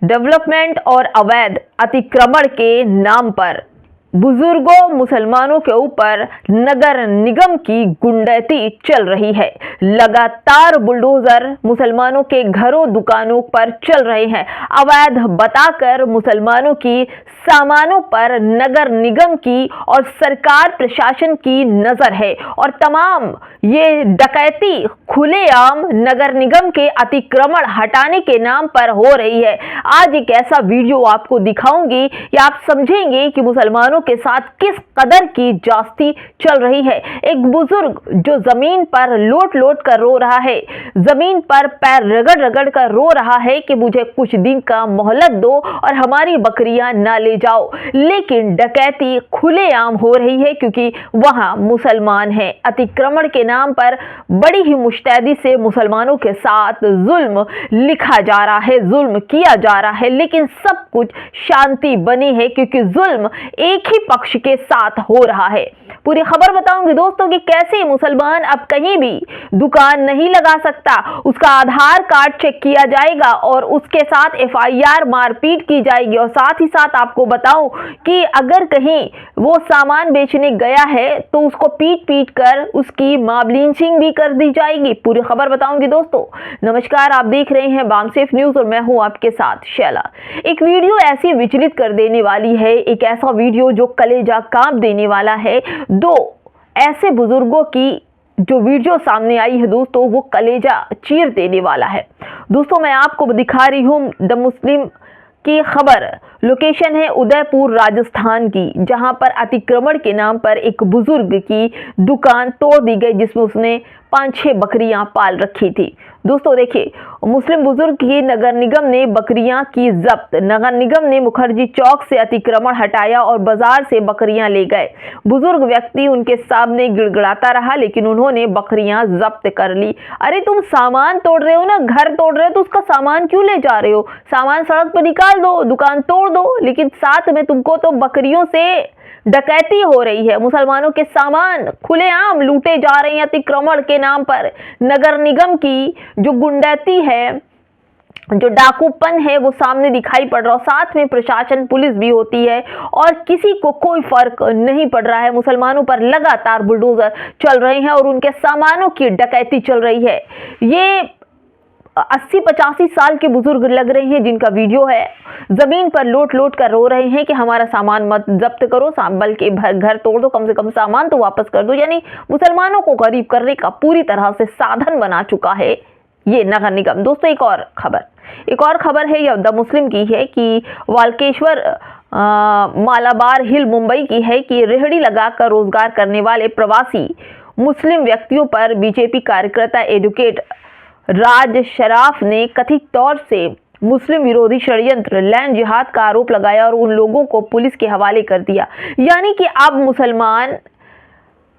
Development और अवैध अतिक्रमण के नाम पर बुजुर्गों मुसलमानों के ऊपर नगर निगम की गुंडैती चल रही है। लगातार बुलडोजर मुसलमानों के घरों दुकानों पर चल रहे हैं। अवैध बताकर मुसलमानों की सामानों पर नगर निगम की और सरकार प्रशासन की नजर है और तमाम ये डकैती खुलेआम नगर निगम के अतिक्रमण हटाने के नाम पर हो रही है। आज एक ऐसा वीडियो आपको दिखाऊंगी या आप समझेंगे कि मुसलमानों के साथ किस कदर की जास्ती चल रही है। एक बुजुर्ग जो जमीन पर लोट लोट कर रो रहा है, जमीन पर पैर रगड़ रगड़ कर रो रहा है कि मुझे कुछ दिन का मोहलत दो और हमारी बकरियां ना ले जाओ, लेकिन डकैती खुलेआम हो रही है क्योंकि वहां मुसलमान हैं। अतिक्रमण के नाम पर बड़ी ही मुस्तैदी से मुसलमानों के साथ जुल्म लिखा जा रहा है, जुल्म किया जा रहा है, लेकिन सब कुछ शांति बनी है क्योंकि जुल्म एक ही पक्ष के साथ हो रहा है। पूरी खबर बताऊंगी दोस्तों कि कैसे मुसलमान अब कहीं भी दुकान नहीं लगा सकता, उसका आधार कार्ड चेक किया जाएगा और उसके साथ एफआईआर मारपीट की जाएगी। और साथ ही साथ आपको बताऊं कि अगर कहीं वो सामान बेचने गया है तो उसको पीट पीट कर उसकी मॉब लिंचिंग भी कर दी जाएगी। पूरी खबर बताऊंगी दोस्तों। नमस्कार, आप देख रहे हैं बामसेफ न्यूज और मैं हूं आपके साथ शैला। एक वीडियो ऐसी विचलित कर देने वाली है, एक ऐसा वीडियो जो कलेजा कांप देने वाला है। दो ऐसे बुजुर्गों की जो वीडियो सामने आई है दोस्तों, वो कलेजा चीर देने वाला है। दोस्तों मैं आपको दिखा रही हूं द मुस्लिम की खबर। लोकेशन है उदयपुर राजस्थान की, जहां पर अतिक्रमण के नाम पर एक बुजुर्ग की दुकान तोड़ दी गई जिसमें उसने 5-6 बकरियां पाल रखी थी। दोस्तों देखिए, मुस्लिम बुजुर्ग की नगर निगम ने बकरियां की जब्त। नगर निगम ने मुखर्जी चौक से अतिक्रमण हटाया और बाजार से बकरियां ले गए। बुजुर्ग व्यक्ति उनके सामने गिड़गिड़ाता रहा, लेकिन उन्होंने बकरियां जब्त कर ली। अरे तुम सामान तोड़ रहे हो ना, घर तोड़ रहे हो तो उसका सामान क्यों ले जा रहे हो? सामान सड़क पर निकाल दो, दुकान तोड़ दो, लेकिन साथ में तुमको तो बकरियों से डकैती हो रही है। मुसलमानों के सामान खुलेआम लूटे जा रहे हैं अतिक्रमण के नाम पर। नगर निगम की जो गुंडैती है, जो डाकूपन है, वो सामने दिखाई पड़ रहा है। साथ में प्रशासन पुलिस भी होती है और किसी को कोई फर्क नहीं पड़ रहा है। मुसलमानों पर लगातार बुलडोजर चल रहे हैं और उनके सामानों की डकैती चल रही है। ये 80-85 साल के बुजुर्ग लग रहे हैं जिनका वीडियो है, जमीन पर लोट लोट कर रो रहे हैं कि हमारा सामान मत जब्त करो, बल्कि घर तोड़ दो, कम से कम सामान तो वापस कर दो। यानी मुसलमानों को गरीब करने का पूरी तरह से साधन बना चुका है ये नगर निगम। दोस्तों एक और खबर है, यह द मुस्लिम की है कि वाल्केश्वर मालाबार हिल मुंबई की है कि रेहड़ी लगाकर रोजगार करने वाले प्रवासी मुस्लिम व्यक्तियों पर बीजेपी कार्यकर्ता एडवोकेट राज शराफ ने कथित तौर से मुस्लिम विरोधी षड्यंत्र लैंड जिहाद का आरोप लगाया और उन लोगों को पुलिस के हवाले कर दिया। यानी कि अब मुसलमान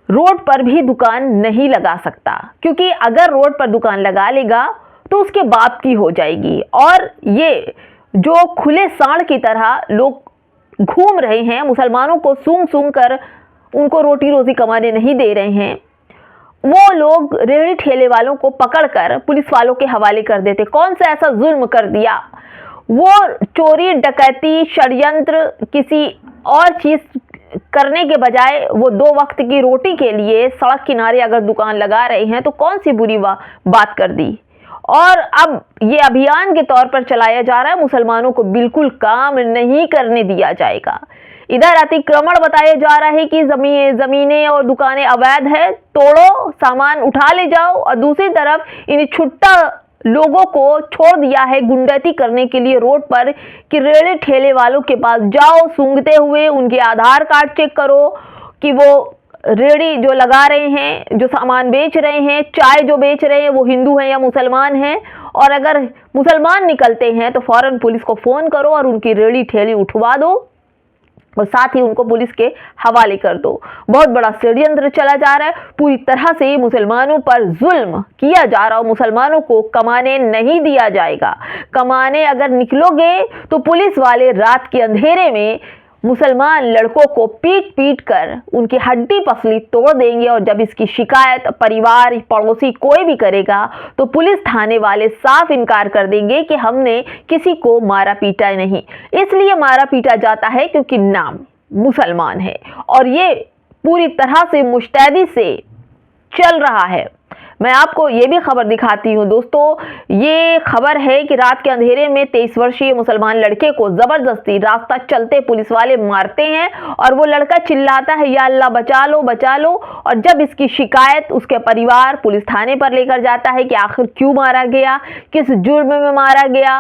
रोड पर भी दुकान नहीं लगा सकता, क्योंकि अगर रोड पर दुकान लगा लेगा तो उसके बाप की हो जाएगी। और ये जो खुले सांड की तरह लोग घूम रहे हैं, मुसलमानों को सूंघ सूंघ कर उनको रोटी रोजी कमाने नहीं दे रहे हैं, वो लोग रेहड़ी ठेले वालों को पकड़कर पुलिस वालों के हवाले कर देते। कौन सा ऐसा जुल्म कर दिया? वो चोरी डकैती षड्यंत्र किसी और चीज करने के बजाय वो 2 वक्त की रोटी के लिए सड़क किनारे अगर दुकान लगा रहे हैं तो कौन सी बुरी बात कर दी। और अब ये अभियान के तौर पर चलाया जा रहा है, मुसलमानों को बिल्कुल काम नहीं करने दिया जाएगा। इधर अतिक्रमण बताया जा रहा है कि जमीनें और दुकानें अवैध है, तोड़ो, सामान उठा ले जाओ, और दूसरी तरफ इन छुट्टा लोगों को छोड़ दिया है गुंडैती करने के लिए रोड पर कि रेहड़ी ठेले वालों के पास जाओ, सूंघते हुए उनके आधार कार्ड चेक करो कि वो रेहड़ी जो लगा रहे हैं, जो सामान बेच रहे हैं, चाय जो बेच रहे हैं, वो हिंदू हैं या मुसलमान हैं। और अगर मुसलमान निकलते हैं तो फौरन पुलिस को फोन करो और उनकी रेहड़ी ठेली उठवा दो और साथ ही उनको पुलिस के हवाले कर दो। बहुत बड़ा षड्यंत्र चला जा रहा है, पूरी तरह से मुसलमानों पर जुल्म किया जा रहा है। मुसलमानों को कमाने नहीं दिया जाएगा। कमाने अगर निकलोगे तो पुलिस वाले रात के अंधेरे में मुसलमान लड़कों को पीट पीट कर उनकी हड्डी पसली तोड़ देंगे और जब इसकी शिकायत परिवार पड़ोसी कोई भी करेगा तो पुलिस थाने वाले साफ इनकार कर देंगे कि हमने किसी को मारा पीटा नहीं। इसलिए मारा पीटा जाता है क्योंकि नाम मुसलमान है और ये पूरी तरह से मुस्तैदी से चल रहा है। मैं आपको ये भी खबर दिखाती हूँ दोस्तों। ये खबर है कि रात के अंधेरे में 23 वर्षीय मुसलमान लड़के को जबरदस्ती रास्ता चलते पुलिस वाले मारते हैं और वो लड़का चिल्लाता है या अल्लाह बचा लो बचा लो। और जब इसकी शिकायत उसके परिवार पुलिस थाने पर लेकर जाता है कि आखिर क्यों मारा गया, किस जुर्म में मारा गया,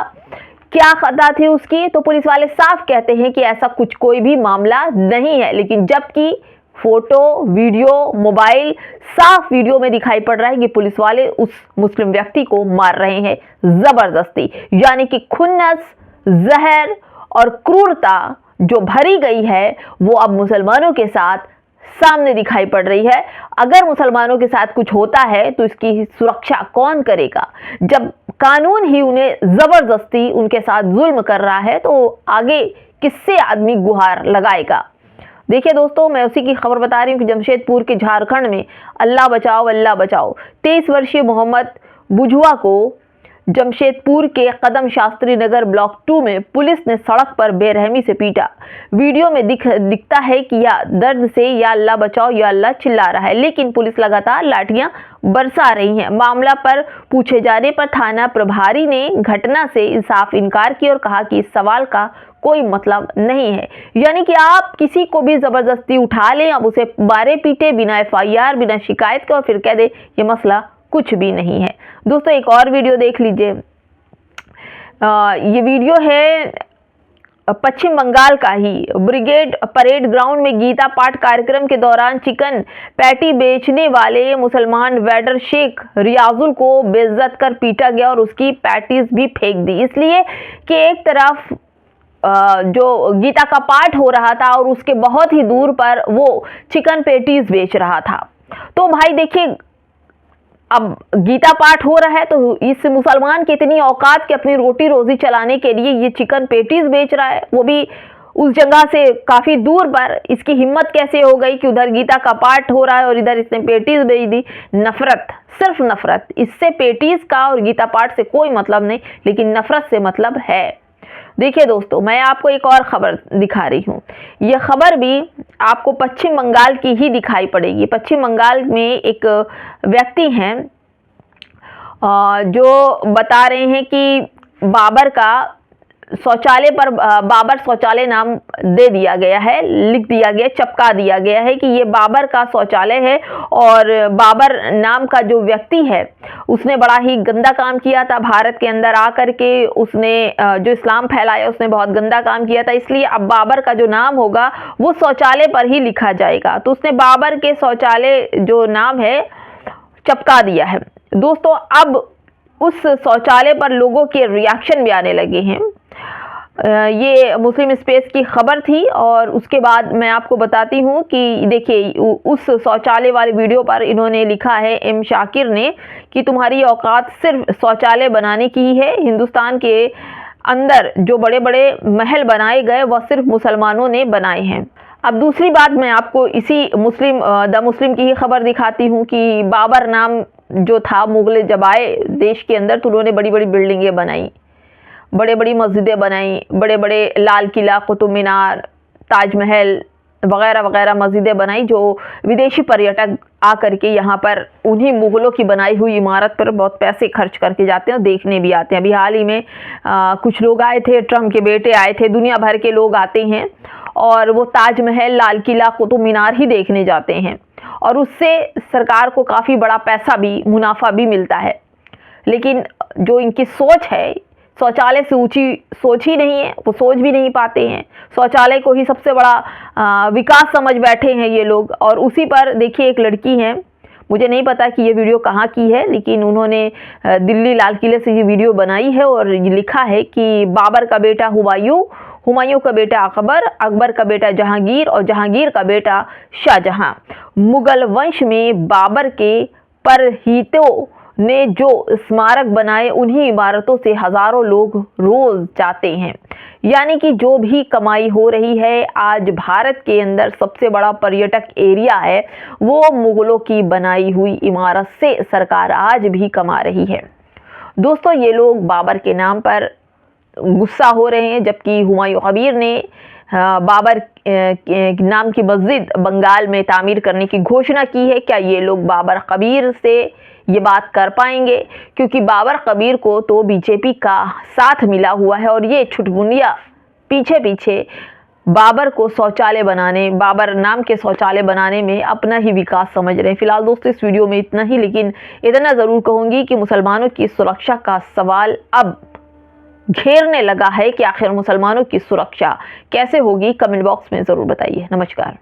क्या खता थी उसकी, तो पुलिस वाले साफ कहते हैं कि ऐसा कुछ कोई भी मामला नहीं है। लेकिन जबकि फोटो वीडियो मोबाइल साफ वीडियो में दिखाई पड़ रहा है कि पुलिस वाले उस मुस्लिम व्यक्ति को मार रहे हैं जबरदस्ती। यानी कि खुन्नस, जहर और क्रूरता जो भरी गई है वो अब मुसलमानों के साथ सामने दिखाई पड़ रही है। अगर मुसलमानों के साथ कुछ होता है तो इसकी सुरक्षा कौन करेगा? जब कानून ही उन्हें जबरदस्ती उनके साथ जुल्म कर रहा है तो आगे किससे आदमी गुहार लगाएगा? देखिए दोस्तों, मैं उसी की खबर बता रही हूँ कि जमशेदपुर के झारखंड में अल्लाह बचाओ 23 वर्षीय मोहम्मद बुझुआ को जमशेदपुर के कदम शास्त्री नगर ब्लॉक 2 में पुलिस ने सड़क पर बेरहमी से पीटा। वीडियो में दिखता है कि यह दर्द से या अल्लाह बचाओ या अल्लाह चिल्ला रहा है, लेकिन पुलिस लगातार लाठियां बरसा रही है। मामला पर पूछे जाने पर थाना प्रभारी ने घटना से साफ इनकार किया और कहा कि इस सवाल का कोई मतलब नहीं है। यानी कि आप किसी को भी जबरदस्ती उठा लें, अब उसे मारे पीटे बिना FIR बिना शिकायत के और फिर कह दे ये मसला कुछ भी नहीं है। दोस्तों एक और वीडियो देख लीजिए। ये वीडियो है पश्चिम बंगाल का ही। ब्रिगेड परेड ग्राउंड में गीता पाठ कार्यक्रम के दौरान चिकन पैटी बेचने वाले मुसलमान वेडर शेख रियाजुल को बेइज्जत कर पीटा गया और उसकी पैटीज भी फेंक दी, इसलिए कि एक तरफ जो गीता का पाठ हो रहा था और उसके बहुत ही दूर पर वो चिकन पैटीज बेच रहा था। तो भाई देखिए, अब गीता पाठ हो रहा है तो इस मुसलमान की इतनी औकात कि अपनी रोटी रोजी चलाने के लिए ये चिकन पैटीज बेच रहा है, वो भी उस जगह से काफी दूर पर। इसकी हिम्मत कैसे हो गई कि उधर गीता का पाठ हो रहा है और इधर इसने पैटीज बेच दी? नफरत, सिर्फ नफरत। इससे पैटीज का और गीता पाठ से कोई मतलब नहीं, लेकिन नफरत से मतलब है। देखिए दोस्तों, मैं आपको एक और खबर दिखा रही हूँ। यह खबर भी आपको पश्चिम बंगाल की ही दिखाई पड़ेगी। पश्चिम बंगाल में एक व्यक्ति हैं जो बता रहे हैं कि बाबर का शौचालय पर बाबर शौचालय नाम दे दिया गया है, लिख दिया गया, चपका दिया गया है कि ये बाबर का शौचालय है। और बाबर नाम का जो व्यक्ति है उसने बड़ा ही गंदा काम किया था भारत के अंदर आकर के। उसने जो इस्लाम फैलाया उसने बहुत गंदा काम किया था, इसलिए अब बाबर का जो नाम होगा वो शौचालय पर ही लिखा जाएगा। तो उसने बाबर के शौचालय जो नाम है चपका दिया है। दोस्तों अब उस शौचालय पर लोगों के रिएक्शन भी आने लगे हैं। ये मुस्लिम स्पेस की खबर थी और उसके बाद मैं आपको बताती हूँ कि देखिए उस शौचालय वाले वीडियो पर इन्होंने लिखा है एम शाकिर ने कि तुम्हारी औकात सिर्फ शौचालय बनाने की ही है। हिंदुस्तान के अंदर जो बड़े बड़े महल बनाए गए वह सिर्फ मुसलमानों ने बनाए हैं। अब दूसरी बात मैं आपको इसी द मुस्लिम की ही खबर दिखाती हूँ कि बाबर नाम जो था मुगल जब आए देश के अंदर तो उन्होंने बड़ी बड़ी बिल्डिंगें बनाई, बड़े बड़ी मस्जिदें बनाई, बड़े बड़े लाल किला, कुतुब मीनार, ताजमहल वगैरह वगैरह मस्जिदें बनाई, जो विदेशी पर्यटक आकर के यहाँ पर उन्हीं मुगलों की बनाई हुई इमारत पर बहुत पैसे खर्च करके जाते हैं और देखने भी आते हैं। अभी हाल ही में कुछ लोग आए थे, ट्रम्प के बेटे आए थे, दुनिया भर के लोग आते हैं और वो ताजमहल, लाल किला, कुतुब मीनार ही देखने जाते हैं और उससे सरकार को काफ़ी बड़ा पैसा भी, मुनाफा भी मिलता है। लेकिन जो इनकी सोच है, शौचालय से ऊंची सोच ही नहीं है, वो सोच भी नहीं पाते हैं। शौचालय को ही सबसे बड़ा विकास समझ बैठे हैं ये लोग। और उसी पर देखिए एक लड़की है, मुझे नहीं पता कि ये वीडियो कहाँ की है, लेकिन उन्होंने दिल्ली लाल किले से ये वीडियो बनाई है और ये लिखा है कि बाबर का बेटा हुमायूं, हुमायूं का बेटा अकबर, अकबर का बेटा जहांगीर और जहांगीर का बेटा शाहजहां। मुगल वंश में बाबर के परहितों ने जो स्मारक बनाए उन्हीं इमारतों से हजारों लोग रोज जाते हैं। यानी कि जो भी कमाई हो रही है, आज भारत के अंदर सबसे बड़ा पर्यटक एरिया है, वो मुगलों की बनाई हुई इमारत से सरकार आज भी कमा रही है। दोस्तों, ये लोग बाबर के नाम पर गुस्सा हो रहे हैं, जबकि हुमायूं कबीर ने बाबर नाम की मस्जिद बंगाल में तामीर करने की घोषणा की है। क्या ये लोग बाबर कबीर से ये बात कर पाएंगे? क्योंकि बाबर कबीर को तो बीजेपी का साथ मिला हुआ है और ये छुटपुंजिया पीछे पीछे बाबर को शौचालय बनाने, बाबर नाम के शौचालय बनाने में अपना ही विकास समझ रहे हैं। फिलहाल दोस्तों, इस वीडियो में इतना ही, लेकिन इतना ज़रूर कहूँगी कि मुसलमानों की सुरक्षा का सवाल अब घेरने लगा है कि आखिर मुसलमानों की सुरक्षा कैसे होगी। कमेंट बॉक्स में ज़रूर बताइए। नमस्कार।